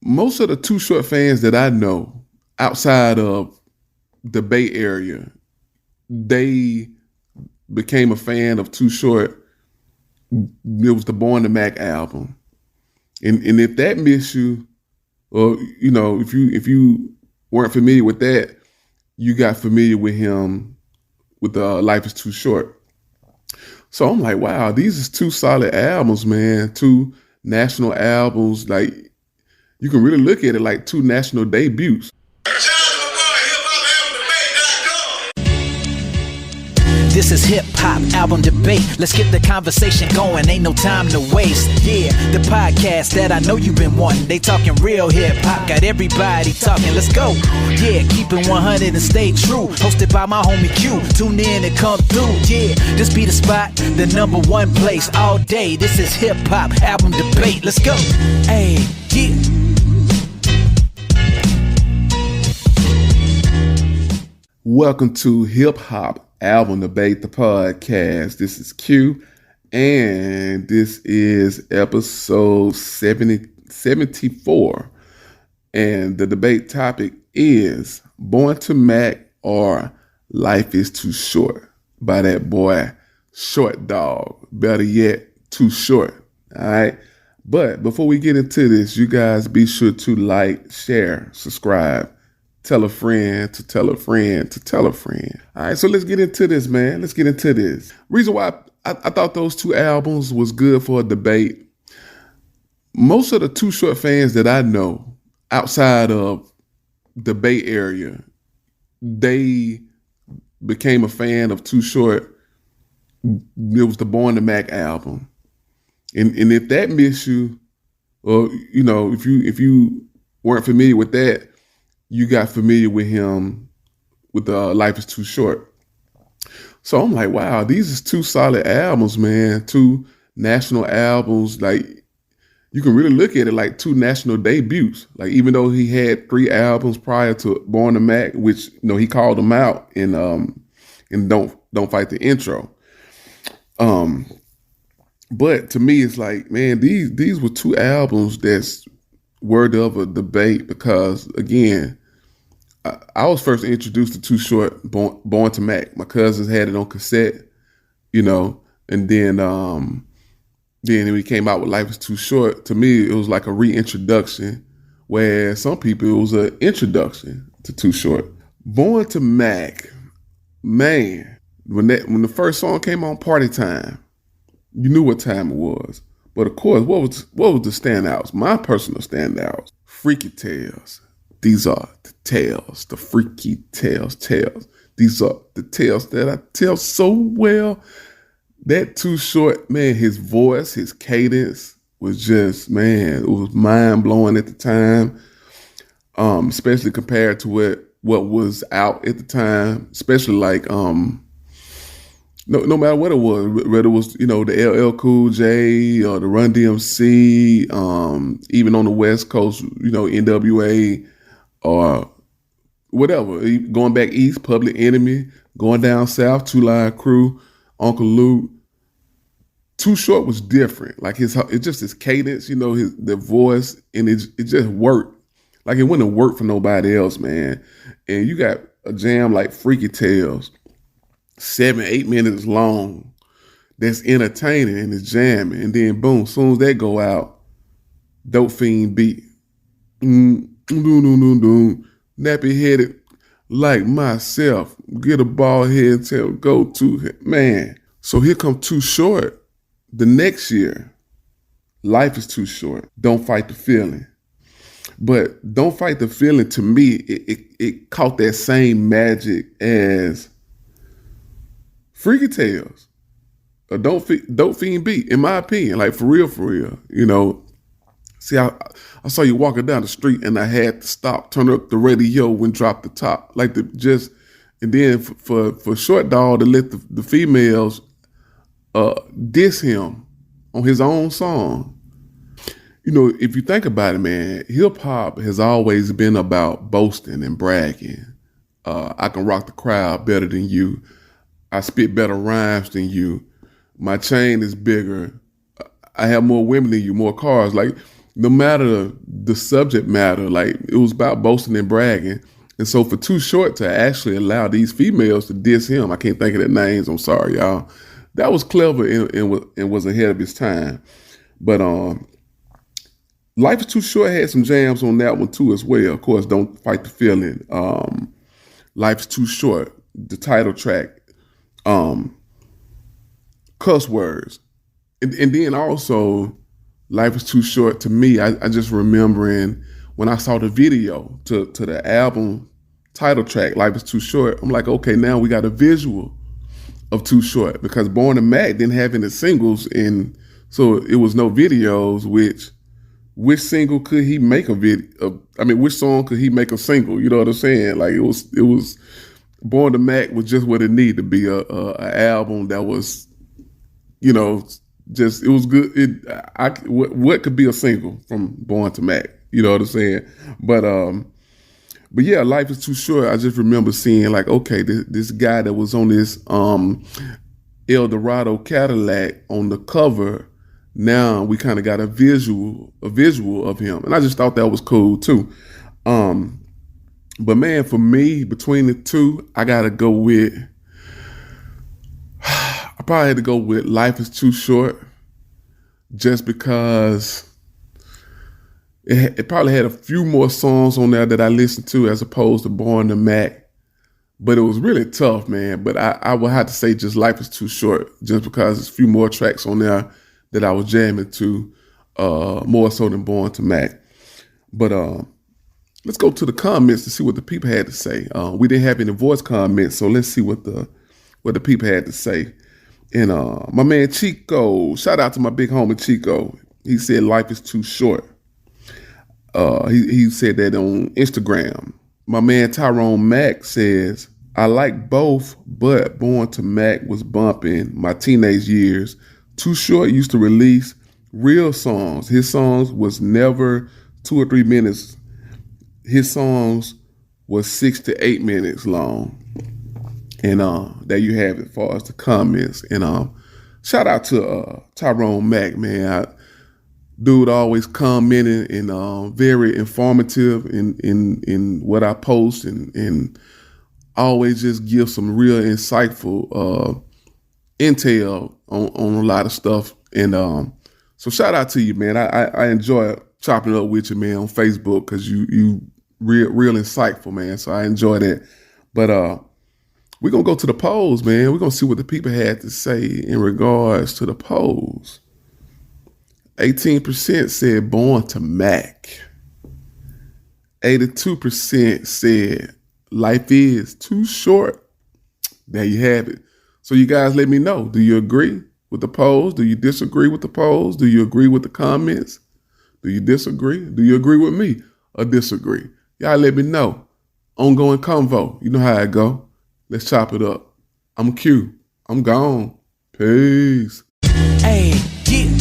most of the Too Short fans that I know outside of the Bay Area, they became a fan of Too Short. It was the Born to Mack album. And if that missed you, or if you weren't familiar with that, you got familiar with him with Life is Too Short. So I'm like, wow, these is two solid albums, man. Two national albums. Like, you can really look at it like two national debuts. This is hip hop album debate. Let's get the conversation going. Ain't no time to waste. Yeah, the podcast that I know you've been wanting. They talking real hip hop. Got everybody talking. Let's go. Yeah, keep it 100 and stay true. Hosted by my homie Q. Tune in and come through. Yeah, this be the spot, the number one place all day. This is hip hop album debate. Let's go. Hey, yeah. Welcome to Hip Hop Album Debate, the podcast. This is Q, and this is episode 74. And the debate topic is Born to Mack or Life is Too Short by that boy Short Dog. Better yet, Too Short. All right. But before we get into this, you guys be sure to like, share, subscribe. Tell a friend to tell a friend to tell a friend. All right, so let's get into this, man. Let's get into this. Reason why I thought those two albums was good for a debate. Most of the Too Short fans that I know outside of the Bay Area, they became a fan of Too Short. It was the Born to Mack album. And if that missed you, or if you weren't familiar with that, you got familiar with him with Life is Too Short. So I'm like, wow, these is two solid albums, man. Two national albums. Like, you can really look at it like two national debuts. Like, even though he had 3 albums prior to Born to Mack, which he called them out in Don't Fight the Intro. But to me, it's like, man, these were two albums that's worthy of a debate because, again, I was first introduced to Too Short, Born to Mack. My cousins had it on cassette, and then when he came out with Life is Too Short, to me, it was like a reintroduction, where some people, it was an introduction to Too Short. Born to Mack, man, when the first song came on, Party Time, you knew what time it was. But of course, what was the standouts? My personal standouts, Freaky Tales. These are the tales, the freaky tales. These are the tales that I tell so well. That Too Short, man, his voice, his cadence was just, man, it was mind-blowing at the time, especially compared to what was out at the time, especially like, no matter what it was, whether it was, the LL Cool J or the Run DMC, even on the West Coast, NWA, or whatever, going back east, Public Enemy, going down south, Two Live Crew, Uncle Luke. Too Short was different. Like it's just his cadence, the voice, and it just worked. Like it wouldn't have worked for nobody else, man. And you got a jam like Freaky Tales, 7-8 minutes long, that's entertaining and it's jamming, and then boom, as soon as that go out, Dope Fiend beat. Nappy headed like myself, get a bald head and tell go to man. So here come Too Short. The next year, Life is Too Short. Don't Fight the Feeling. But Don't Fight the Feeling, to me, it caught that same magic as Freaky Tales. A Dope Fiend beat, in my opinion, like for real. See, I saw you walking down the street and I had to stop, turn up the radio and drop the top. And then for Short Dog to let the females diss him on his own song. If you think about it, man, hip hop has always been about boasting and bragging. I can rock the crowd better than you. I spit better rhymes than you. My chain is bigger. I have more women than you, more cars. Like, no matter the subject matter, like it was about boasting and bragging. And so for Too Short to actually allow these females to diss him, I can't think of their names, I'm sorry, y'all. That was clever and was ahead of his time. But Life is Too Short had some jams on that one too as well. Of course, Don't Fight the Feeling. Life is Too Short, the title track, Cuss Words. And then also, Life is Too Short to me, I just remembering when I saw the video to the album title track, Life is Too Short, I'm like, okay, now we got a visual of Too Short, because Born to Mack didn't have any singles, and so it was no videos, which single could he make a video? Which song could he make a single? You know what I'm saying? Like it was Born to Mack was just what it needed to be, a album that was, you know, just, it was good. What could be a single from Born to Mack? You know what I'm saying? But yeah, Life is Too Short. I just remember seeing like, okay, this guy that was on this Eldorado Cadillac on the cover. Now we kind of got a visual of him, and I just thought that was cool too. But man, for me, between the two, I gotta go with. I probably had to go with Life is Too Short, just because it probably had a few more songs on there that I listened to as opposed to Born to Mack. But it was really tough, man. But I would have to say just Life is Too Short, just because there's a few more tracks on there that I was jamming to, more so than Born to Mack. But let's go to the comments to see what the people had to say. We didn't have any voice comments, so let's see what the people had to say. And my man Chico, shout out to my big homie Chico. He said Life is Too Short. He said that on Instagram. My man Tyrone Mack says, I like both, but Born to Mack was bumping my teenage years. Too Short used to release real songs. His songs was never 2 or 3 minutes. His songs was 6 to 8 minutes long. And there you have it as far as the comments. And shout out to Tyrone Mack, man. Dude always commenting and very informative in what I post, and always just give some real insightful intel on a lot of stuff. And so shout out to you, man. I enjoy chopping up with you, man, on Facebook, because you real insightful, man. So I enjoy that. But we're gonna go to the polls, man. We're gonna see what the people had to say in regards to the polls. 18% said Born to Mack. 82% said Life is Too Short. There you have it. So you guys let me know. Do you agree with the polls? Do you disagree with the polls? Do you agree with the comments? Do you disagree? Do you agree with me or disagree? Y'all let me know. Ongoing convo. You know how it go. Let's chop it up. I'm Q. I'm gone. Peace. Hey, yeah.